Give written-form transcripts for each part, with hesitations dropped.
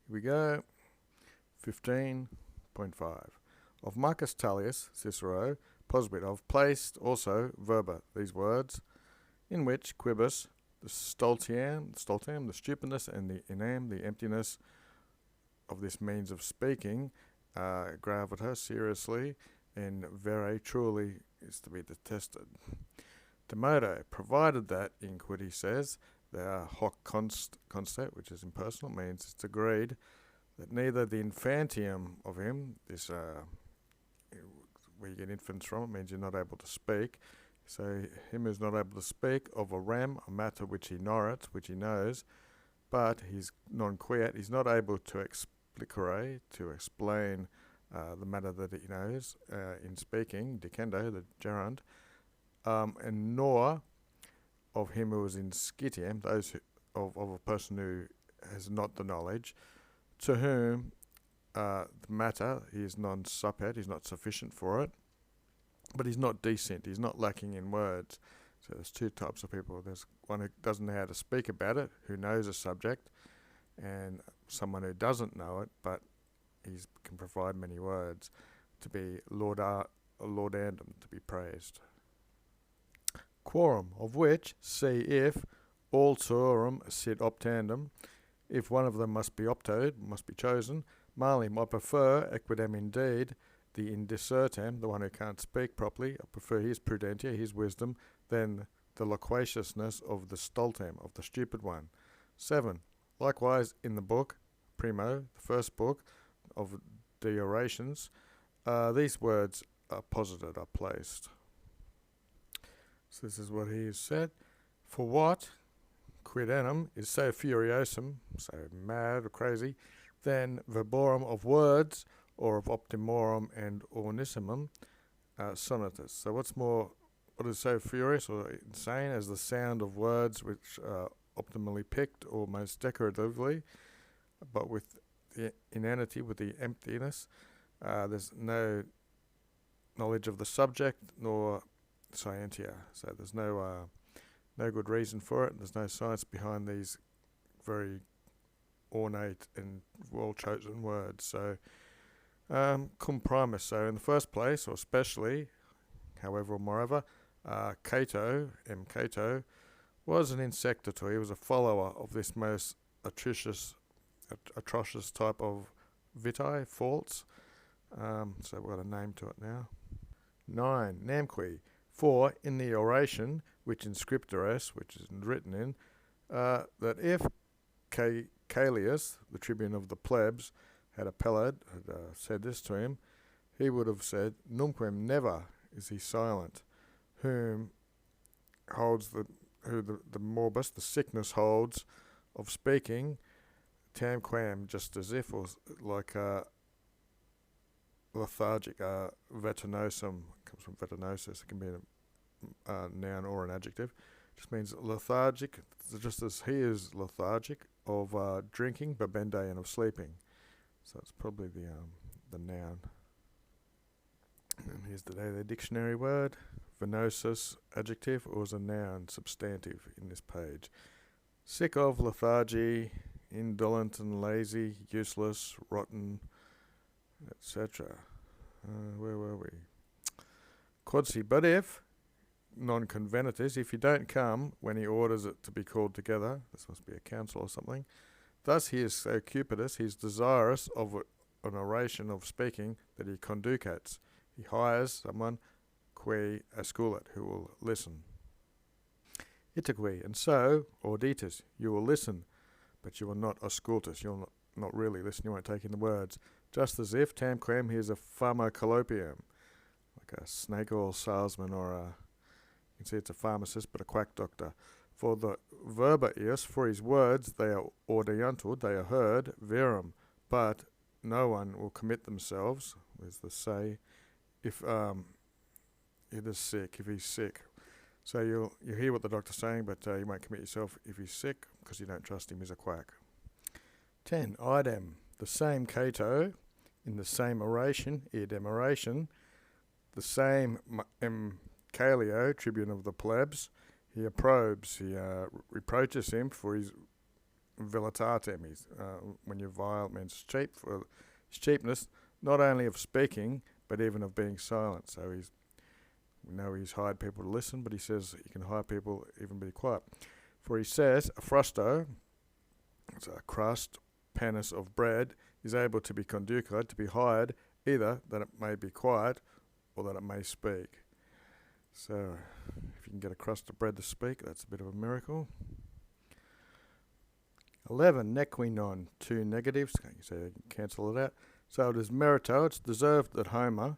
Here we go. 15.5. Of Marcus Tullius, Cicero, posibit of placed also verba, these words, in which quibus, the stultiam, the stupidness, and the inam, the emptiness of this means of speaking, gravita, seriously, and vere, truly, is to be detested. Demodo, provided that, in quid he says, they are hoc constat, which is impersonal, means it's agreed that neither the infantium of him, this where you get infants from, it means you're not able to speak. So him who's not able to speak of a rem, a matter which he ignoreth, which he knows, but he's non-quiet, he's not able to explicare, to explain the matter that he knows in speaking, dicendo, the gerund, and nor of him who is in scitiam, those who, of a person who has not the knowledge, to whom the matter, he is non-suppet, he's not sufficient for it, but he's not decent, he's not lacking in words. So there's two types of people. There's one who doesn't know how to speak about it, who knows a subject, and someone who doesn't know it, but he can provide many words to be laudandum, to be praised. Quorum, of which, see if, all tuorum sit optandum, if one of them must be optoed, must be chosen, malim, I prefer, equidem indeed, the indicertam, the one who can't speak properly, I prefer his prudentia, his wisdom, than the loquaciousness of the stultam, of the stupid one. 7. Likewise, in the book, primo, the first book of the orations, these words are posited, are placed. So this is what he has said. For what, quid enim, is so furiosum, so mad or crazy, than verborum of words, or of optimorum and ornissimum, sonatus. So what is so furious or insane as the sound of words which are optimally picked or most decoratively, but with the inanity, with the emptiness, there's no knowledge of the subject nor scientia. So there's no good reason for it. There's no science behind these very ornate and well-chosen words. So cum primus, so in the first place, or especially, however or moreover, Cato, Cato, was an insectator. He was a follower of this most atrocious type of vitae, faults. So we've got a name to it now. 9. Namque, for in the oration, which in scriptores, which is written in, that if Gellius, the tribune of the plebs, had appelled, had said this to him, he would have said, numquem, never is he silent, whom holds the morbus, the sickness holds of speaking, tamquam, just as if, or like lethargic, vetinosum, comes from vetinosis, it can be a noun or an adjective, just means lethargic, just as he is lethargic of drinking, babende, and of sleeping. So it's probably the noun. And here's the dictionary word. Venosus, adjective, or is a noun, substantive in this page. Sick of, lethargy, indolent and lazy, useless, rotten, etc. Where were we? Quodsi, but if, non-convenitus, if you don't come when he orders it to be called together, this must be a council or something, thus he is so cupidous, he is desirous of an oration of speaking that he conducates. He hires someone, qui asculat, who will listen. Itaque, and so, auditus, you will listen, but you will not auscultus, you will not really listen, you won't take in the words. Just as if, tamquam, he is a pharmacolopium, like a snake oil salesman, or you can see it's a pharmacist, but a quack doctor. For the verba is, for his words, they are audiuntur, they are heard, verum, but no one will commit themselves, there's the say, if it is sick, if he's sick. So you hear what the doctor's saying, but you won't commit yourself if he's sick, because you don't trust him, he's a quack. 10. Idem, the same Cato, in the same oration, idem oration, the same Calio, tribune of the plebs, he approbes, he reproaches him for his vilitatem. When you're vile, it means cheap, for his cheapness, not only of speaking, but even of being silent. So we know he's hired people to listen, but he says you can hire people even be quiet. For he says, a frusto, it's a crust, panis of bread, is able to be conducted, to be hired, either that it may be quiet or that it may speak. So, if you can get a crust of bread to speak, that's a bit of a miracle. 11, nequinon, 2 negatives, so you can cancel it out. So it is merito, it's deserved that Homer,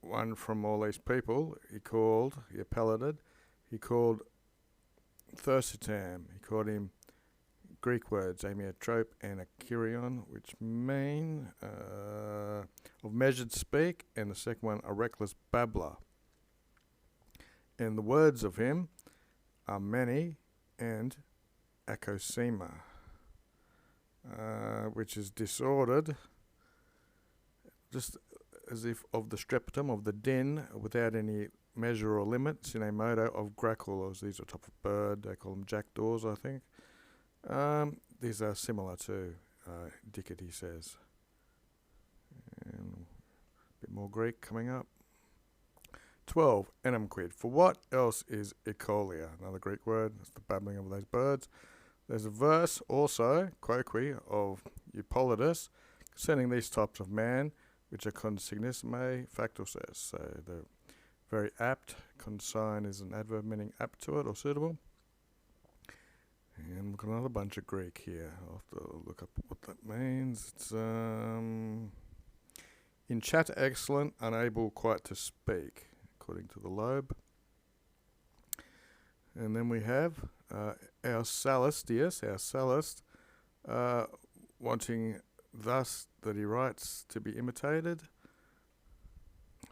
one from all these people, he appellated, he called Thersitam, he called him Greek words, amiotrope and akirion, which mean of measured speak, and the second one, a reckless babbler. And the words of him are many and akosema, which is disordered, just as if of the strepitum, of the din, without any measure or limit, sine modo of graculos. These are top of bird, they call them jackdaws, I think. These are similar to Dickett, he says. And a bit more Greek coming up. 12, enumquid. For what else is ecolia? Another Greek word. That's the babbling of those birds. There's a verse also, quoque, of Eupolytus concerning these types of man, which are consignissime, factor says. So they're very apt. Consign is an adverb meaning apt to it or suitable. And we've got another bunch of Greek here. I'll have to look up what that means. It's in chat excellent, unable quite to speak, according to the lobe. And then we have our Salistius, wanting thus that he writes to be imitated.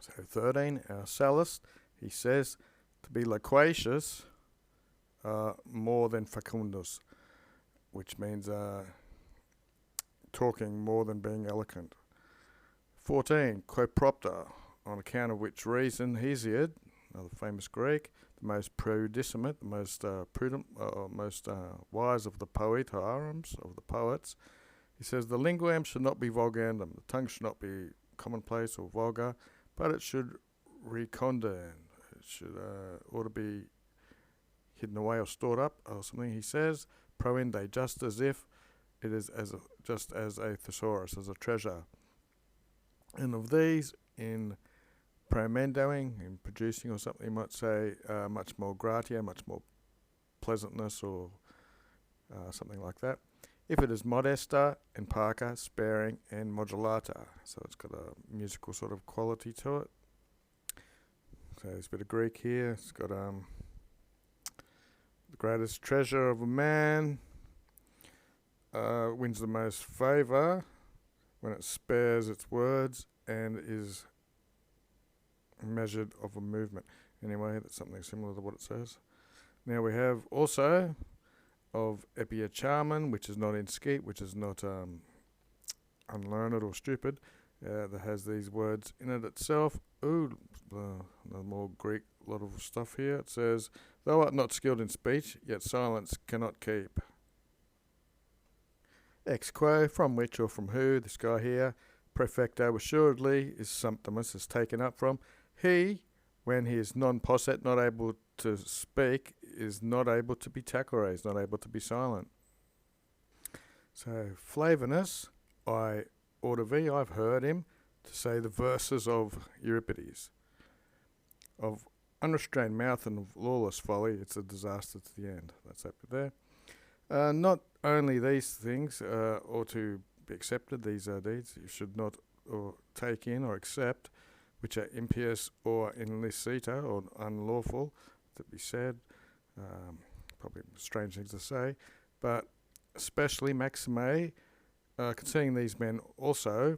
So 13, our Sallust, he says to be loquacious, more than facundus, which means talking more than being eloquent. 14, quopropter, on account of which reason Hesiod, another famous Greek, the most prudissimate, the most prudent, most wise of the poetarum, of the poets, he says the linguam should not be vulgandum, the tongue should not be commonplace or vulgar, but it should recondern, it should ought to be hidden away or stored up or something. He says proinde, just as if it is just as a thesaurus, as a treasure. And of these, in promendoing, in producing or something, you might say much more gratia, much more pleasantness or something like that. If it is modesta and parca, sparing and modulata, so it's got a musical sort of quality to it. So there's a bit of Greek here. It's got the greatest treasure of a man wins the most favour when it spares its words and is measured of a movement. Anyway, that's something similar to what it says. Now we have also of epiacharmon, which is not in skeet, which is not unlearned or stupid, that has these words in it itself. Ooh, another more Greek, lot of stuff here. It says, thou art not skilled in speech, yet silence cannot keep. Ex quo, from which or from who, this guy here, prefecto assuredly is sumptumus, is taken up from. He, when he is non posset, not able to speak, is not able to be tachore, is not able to be silent. So Flavinus, I've heard him to say the verses of Euripides. Of unrestrained mouth and of lawless folly, it's a disaster to the end. That's up there. Not only these things ought to be accepted, these are deeds you should not or take in or accept, which are impious or illicita or unlawful to be said. Probably strange things to say, but especially maxime concerning these men also,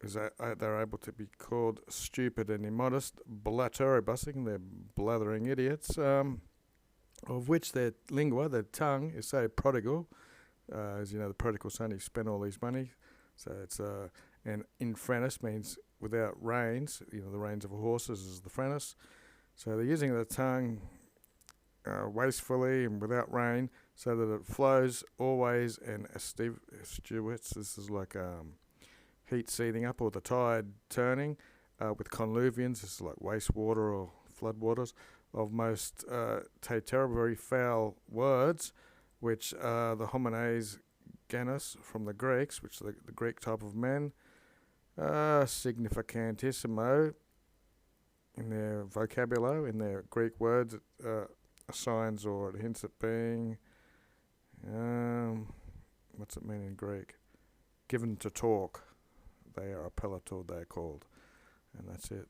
is that they're able to be called stupid and immodest, blatteribusing, they're blathering idiots, of which their lingua, their tongue, is so prodigal. As you know, the prodigal son, he spent all his money. So it's and infrenus means without reins. You know, the reins of a horse is the frenus. So they're using the tongue wastefully and without rein, so that it flows always and estuates. This is like heat seething up or the tide turning, with conluvians. This is like wastewater or floodwaters of most terrible, very foul words, which are the homines genus from the Greeks, which is the Greek type of men, significantissimo in their vocabulary, in their Greek words, assigns or it hints at being, what's it mean in Greek? Given to talk. They are appellator, they're called. And that's it.